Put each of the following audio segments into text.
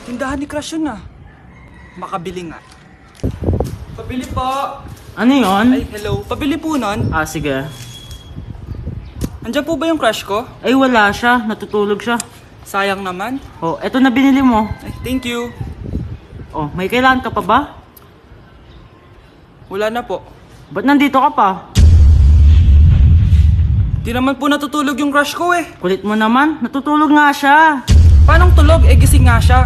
Tindahan ni Crush yun ah. Makabili nga. Pabili po. Ano yun? Ay, hello. Pabili po nun. Ah, sige. Andiyan po ba yung crush ko? Ay, wala siya. Natutulog siya. Sayang naman. Oh, eto na binili mo. Ay, thank you. Oh, may kailangan ka pa ba? Wala na po. Ba't nandito ka pa? Di naman po natutulog yung crush ko eh. Kulit mo naman. Natutulog nga siya. Paanong tulog? Eh, gising nga siya.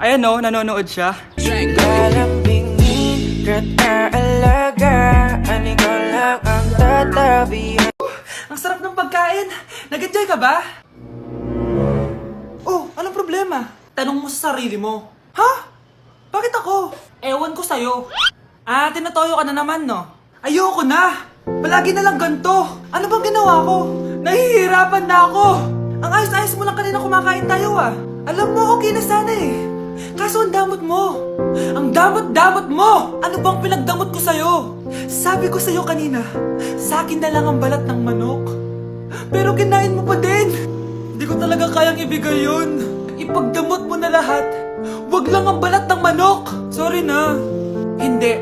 Ayan o, nanonood siya. Galambingin, alaga, ani ko lang ang tatabi. Ang sarap ng pagkain. Nag-enjoy ka ba? Oh, anong problema? Tanong mo sa sarili mo. Ha? Bakit ako? Ewan ko sa'yo. Ah, tinatoyo ka na naman, no? Ayoko na! Palagi na lang ganito. Ano bang ginawa ko? Nahihirapan na ako. Ang ayos-ayos mo lang kanina kumakain tayo, ah. Alam mo, okay na sana eh. Kaso ang damot mo. Ang damot-damot mo! Ano bang pinagdamot ko sa'yo? Sabi ko sa'yo kanina, sa akin na lang ang balat ng manok. Pero kinain mo pa din. Hindi ko talaga kayang ibigay yun. Ipagdamot mo na lahat. Wag lang ang balat ng manok. Sorry na. Hindi.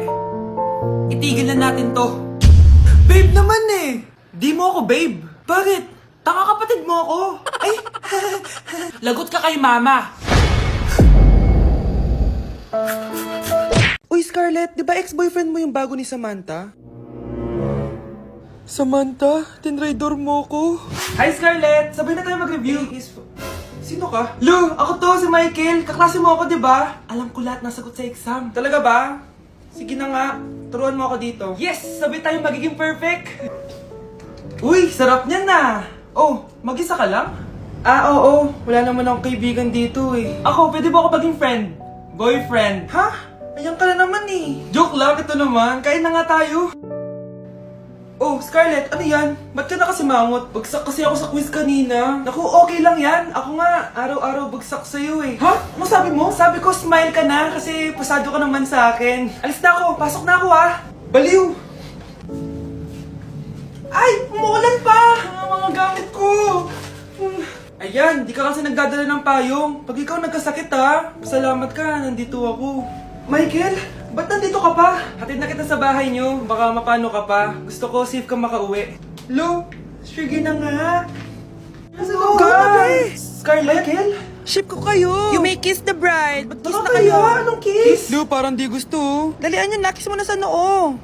Itigil na natin to. Babe naman eh. Di mo ako babe. Bakit? Tanga kapatid mo ako. Ay, lagot ka kay mama. Uy, Scarlett, di ba ex-boyfriend mo yung bago ni Samantha? Samantha, tinraidor mo ko. Hi, Scarlett! Sabay na tayo mag-review. Sino ka? Lu, ako to, si Michael. Kaklase mo ako, di ba? Alam ko lahat ng sagot sa exam. Talaga ba? Sige na nga, turuan mo ako dito. Yes! Sabay tayo magiging perfect! Uy, sarap niyan na! Oh, mag-isa ka lang? Ah, oo. Wala naman akong kaibigan dito eh. Ako, pwede ba ako maging friend? Boyfriend? Ha? Ayan ka na naman eh. Joke lang, ito naman. Kain na nga tayo. Oh, Scarlett, ano yan? Ba't ka na kasi mangot? Bagsak kasi ako sa quiz kanina. Naku, okay lang yan. Ako nga, araw-araw bagsak sa'yo eh. Ha? Ano sabi mo? Sabi ko, smile ka na kasi pasado ka naman sa akin. Alis na ako, pasok na ako ah. Baliw! Ay, umuulan pa! Ang mga gamit ko! Ayan, di ka kasi nagdadala ng payong. Pag ikaw nagkasakit ha, salamat ka, nandito ako. Michael, ba't nandito ka pa? Hatid na kita sa bahay niyo, baka mapano ka pa. Gusto ko safe ka makauwi. Lo, sige na nga. Ano ka? Scarlett? Michael? Ship ko kayo. You may kiss the bride. Ba't kiss Ano na kayo? Anong kiss? Lo, parang di gusto. Dalian yun, nakis mo na sa noo.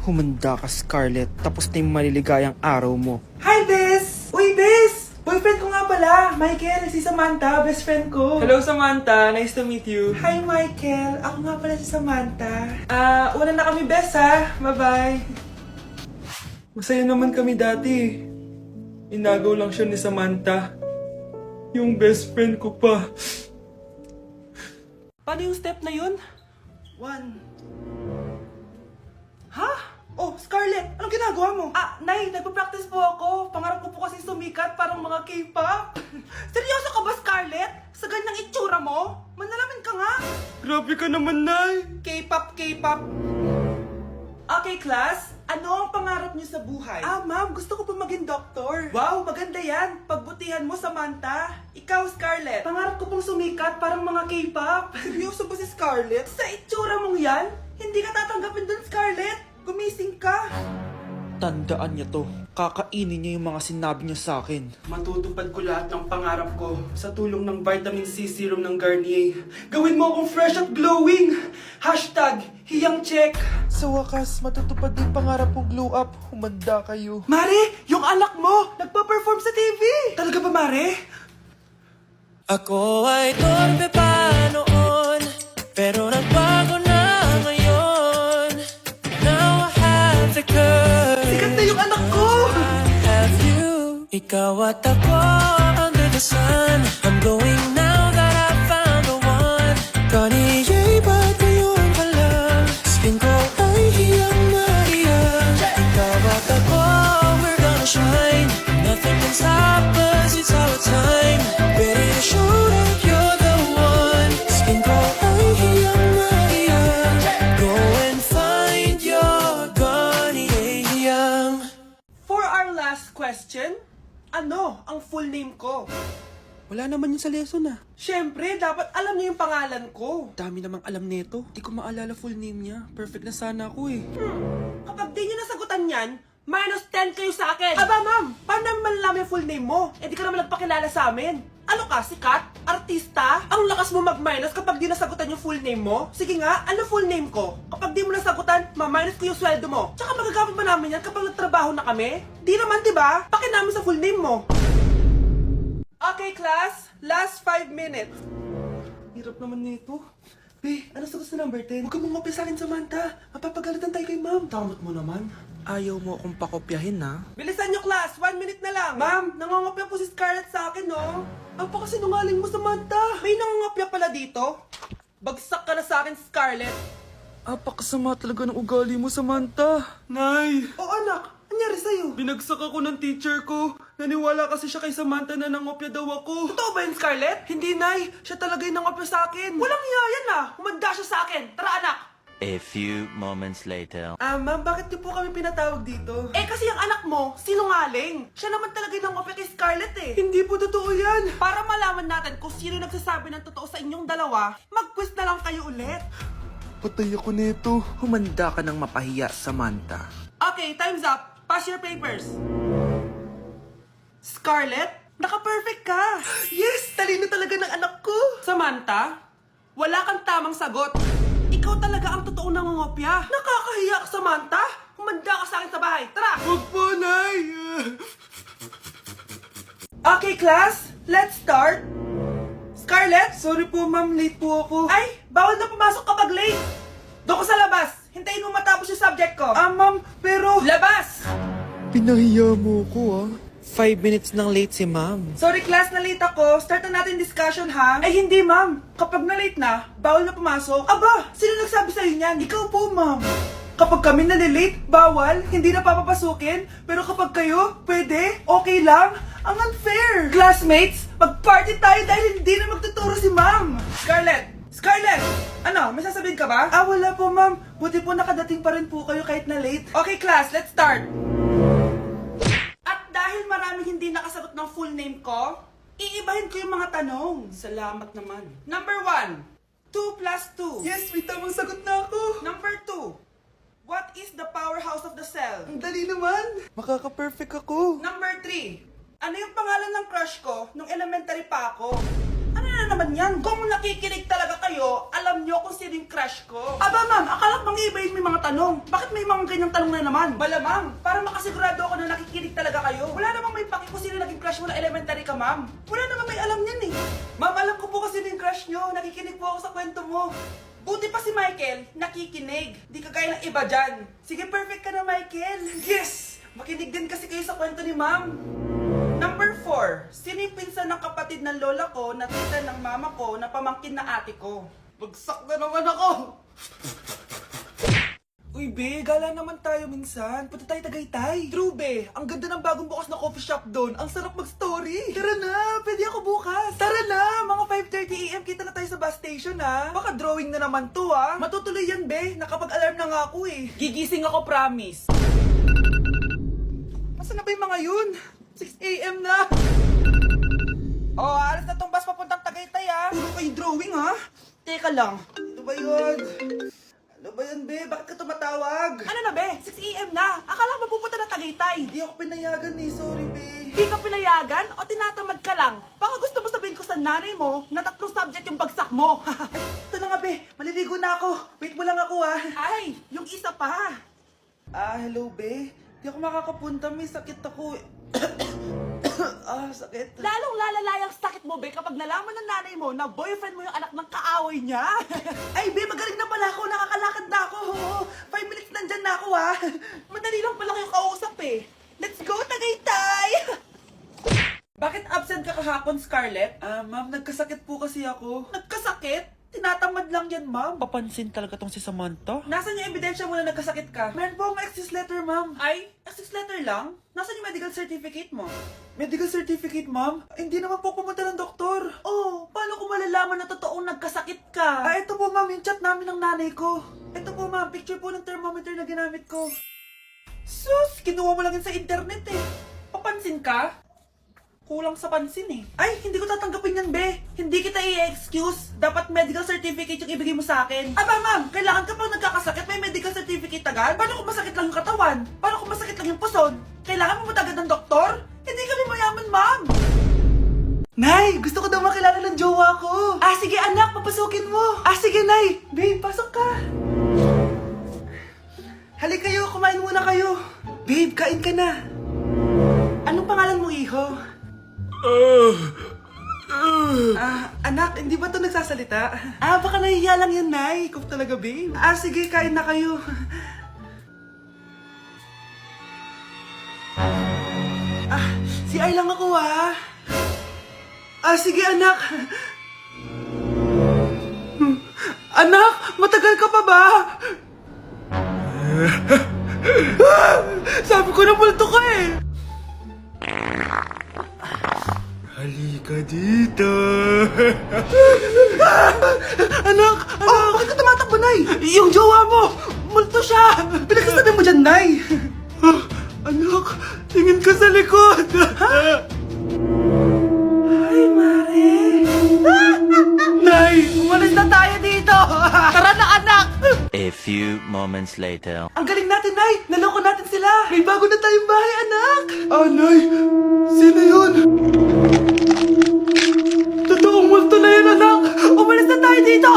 Humanda ka, Scarlett. Tapos na yung maliligayang araw mo. Hi, Bes! Uy, Bes! Boyfriend ko nga pala, Michael, si Samantha, best friend ko. Hello, Samantha. Nice to meet you. Hi, Michael. Ako nga pala si Samantha. Una na kami, Bes, ha? Bye-bye. Masaya naman kami dati. Inagaw lang siya ni Samantha. Yung best friend ko pa. Paano yung step na yun? 1. Ha? Oh, Scarlett, anong ginagawa mo? Nay, nagpa-practice po ako. Pangarap ko po kasi sumikat parang mga K-pop. Seryoso ka ba, Scarlett? Sa ganyang itsura mo? Manalamin ka nga. Grabe ka naman, Nay. K-pop, K-pop. Okay, class. Ano ang pangarap niyo sa buhay? Ma'am, gusto ko po maging doktor. Wow, maganda yan. Pagbutihan mo, Samantha. Ikaw, Scarlett. Pangarap ko pong sumikat parang mga K-pop. Seryoso ba si Scarlett? Sa itsura mong yan, hindi ka tatanggapin dun, Scarlett. Gumising ka! Tandaan niya to. Kakainin niya yung mga sinabi niya sa akin. Matutupad ko lahat ng pangarap ko sa tulong ng Vitamin C Serum ng Garnier. Gawin mo akong fresh at glowing! Hashtag, hiyang check! Sa wakas, matutupad din pangarap mong glow up. Humanda kayo. Mare, yung anak mo, nagpa-perform sa TV! Talaga ba, Mare? Ako ay torpe pa noon, pero nagbago na ngayon. Now I have the courage. Sikat na yung anak ko! I have you. Ikaw at ako under the sun. I'm going now that I found the one. Kaniya'y ba't ngayon pa lang? Skin ko ay hiyang na hiyang. Ikaw at ako, we're gonna shine. Nothing can stop us, it's our time. Ready to show that you're the one. Skin ko ay hiyang na hiyang. Go and find your Garnier. For our last question, ano ang full name ko? Wala naman yun sa lesson ah. Siyempre, dapat alam niya yung pangalan ko. Dami namang alam nito. Di ko maalala full name niya. Perfect na sana ako eh. Kapag di niyo nasagutan yan, minus 10 kayo sa akin. Aba ma'am, paano namin malalaman yung full name mo? Eh di ka naman nagpakilala sa amin. Ano ka, sikat? Artista? Ang lakas mo mag-minus kapag di nasagutan yung full name mo? Sige nga, ano full name ko? Kapag di mo nasagutan, ma-minus ko yung sweldo mo. Tsaka magagamit ba namin yan kapag nagtrabaho na kami? Di naman, diba? Pakin namin sa full name mo. Okay, class. Last 5 minutes. Hirap naman nito. Be, ano sagot sa number 10? Huwag ka mong mapya sa akin, Samantha. Mapapagalitan tayo kay ma'am. Tamot mo naman. Ayaw mo akong pakopyahin ha? Bilisan nyo, class. 1 minute na lang. Ma'am, nangangopya po si Scarlett sa akin, no? Ang pakasinungaling mo, Samantha. May nangangopya pala dito. Bagsak ka na sa akin, Scarlett. Apakasama talaga ng ugali mo, Samantha. Nay! O anak, anyari sa'yo? Binagsak ako ng teacher ko. Naniwala kasi siya kay Samantha na nangopya daw ako. Totoo ba yun, Scarlett? Hindi, Nay. Siya talaga yung nangopya sa akin. Walang iya yan, ah. Humanda siya sa akin. Tara, anak. A few moments later. Ma'am, bakit niyo po kami pinatawag dito? Eh, kasi yung anak mo, sinungaling. Siya naman talaga yung nangopya kay Scarlett, eh. Hindi po totoo yan. Para malaman natin kung sino nagsasabi ng totoo sa inyong dalawa, mag-quiz na lang kayo ulit. Patay ako nito. Humanda ka ng mapahiya, Samantha. Okay, time's up. Pass your papers. Scarlett, naka-perfect ka. Yes, talino talaga ng anak ko. Samantha, wala kang tamang sagot. Ikaw talaga ang totoong nangungopya. Nakakahiya ka, Samantha. Humanda ka sa akin sa bahay. Tara! Huwag po, Nay! Okay, class, let's start. Scarlett? Sorry po, ma'am. Late po ako. Ay, bawal na pumasok kapag late. Doon ko sa labas. Hintayin mo matapos yung subject ko. Ma'am, pero... Labas! Pinahiya mo ko, 5 minutes nang late si ma'am. Sorry class, na late ako. Start na natin discussion ha. Ay hindi ma'am. Kapag na late na, bawal na pumasok. Aba, sino nagsabi sa'yo niyan? Ikaw po ma'am. Kapag kami nalilate, bawal, hindi na papapasukin. Pero kapag kayo, pwede, okay lang. Ang unfair. Classmates, mag-party tayo dahil hindi na magtuturo si ma'am. Scarlett! Scarlett! Ano, may sasabihin ka ba? Wala po, ma'am. Buti po nakadating pa rin po kayo kahit na late. Okay class, let's start. At dahil maraming hindi nakasagot ng full name ko, iibahin ko yung mga tanong. Salamat naman. Number 1, 2 plus 2. Yes, may tamang sagot na ako. Number 2, what is the powerhouse of the cell? Ang dali naman. Makaka-perfect ako. Number 3, ano yung pangalan ng crush ko nung elementary pa ako? Ano na naman yan? Kung nakikinig talaga kayo, alam nyo kung sino yung crush ko. Aba ma'am, akala ko bang iibahin mo yung mga tanong. Bakit may mga ganyang tanong na naman? Malamang, para makasigurado ako na nakikinig talaga kayo. Wala namang may paki kung sino naging crush mo na elementary ka, ma'am. Wala namang may alam yan eh. Ma'am, alam ko po kasi yung crush nyo. Nakikinig po ako sa kwento mo. Buti pa si Michael, nakikinig. Di kagaya ng iba dyan. Sige, perfect ka na, Michael. Yes! Makinig din kasi kayo sa kwento ni ma'am. Number 4, sino yung pinsan ng kapatid ng lola ko na tita ng mama ko na pamangkin na ate ko? Bagsak na naman ako! Uy, be, gala naman tayo minsan. Punta tayo Tagaytay. True, be. Ang ganda ng bagong bukas na coffee shop doon. Ang sarap mag-story. Tara na, pwede ako bukas. Tara na! Mga 5:30 AM kita na tayo sa bus station, ha? Baka drawing na naman to, ha? Matutuloy yan, be. Nakapag-alarm na nga ako, eh. Gigising ako, promise. Masa na ba yung mga yun? 6 AM na! Oh, alas na tong bus papuntang Tagaytay, ha? Puro kayo drawing, ha? Teka lang. Ano ba yun? Ano ba yun, be? Bakit ka tumatawag? Ano na, be? 6 AM na. Akala mo pupunta na Tagaytay. Hindi ako pinayagan eh. Sorry, be. Hindi ka pinayagan o tinatamad ka lang? Baka gusto mo sabihin ko sa nanay mo na 3 subject yung bagsak mo. Ito na nga, be. Maliligo na ako. Wait mo lang ako, ha? Ay, yung isa pa. Hello, be. Di ako makakapunta. May sakit ako. Sakit. Lalong lalala yung sakit mo, be, kapag nalaman ng nanay mo na boyfriend mo yung anak ng kaaway niya. Ay, be, magaling na pala ako. Nakakalakad na ako. 5 minutes nandyan na ako, ha? Madali lang pala kayong kausap, eh. Let's go, Tagaytay! Bakit absent ka kahapon, Scarlett? Ma'am, nagkasakit po kasi ako. Nagkasakit? Tinatamad lang yan, ma'am. Papansin talaga tong si Samantha. Nasaan yung ebidensya mo na nagkasakit ka? Meron po akong excuse letter, ma'am. Ay, access letter lang? Nasaan yung medical certificate mo? Medical certificate, ma'am? Hindi naman po pumunta ng doktor. Oh, paano ko malalaman na totoong nagkasakit ka? Ito po, ma'am, yung chat namin ng nanay ko. Ito po, ma'am, picture po ng thermometer na ginamit ko. Sus, kinuha mo lang yun sa internet eh. Papansin ka? kulang sa pansin eh. Ay, hindi ko tatanggapin yan, be. Hindi kita i-excuse. Dapat medical certificate yung ibigay mo sa akin. Aba, ma'am, kailangan kapag nagkakasakit may medical certificate agad? Paano kung masakit lang yung katawan? Paano kung masakit lang yung puson? Kailangan mo agad ng doktor? Hindi kami mayaman, ma'am. Nay, gusto ko daw makilala ng jowa ko. Ah, sige anak, papasukin mo. Ah, sige, Nay. Babe, pasok ka. Halika kayo, kumain muna kayo. Babe, kain ka na. Anong pangalan mo, iho? Anak, hindi ba to nagsasalita? Ah, baka nahihiya lang yan, Nay. Ikaw talaga, babe. Ah, sige, kain na kayo. Ah, si Ay lang ako, ah. Ah, sige, anak. Anak, matagal ka pa ba? Sabi ko na multo ka eh. Halika dito. Anak! Oh, bakit ka tumatakbo, Nay? Yung jowa mo! Multo siya! Pinagsasabi mo dyan, Nay! Anak, tingin ka sa likod! Ay, Mare! Nay, umalis na tayo dito! Tara na, anak! A few moments later. Ang galing natin, Nay! Naloko natin sila! May bago na tayong bahay, anak! Ah, Nay! Sino yun? Totoong multo na yun, anak! Umalis na tayo dito!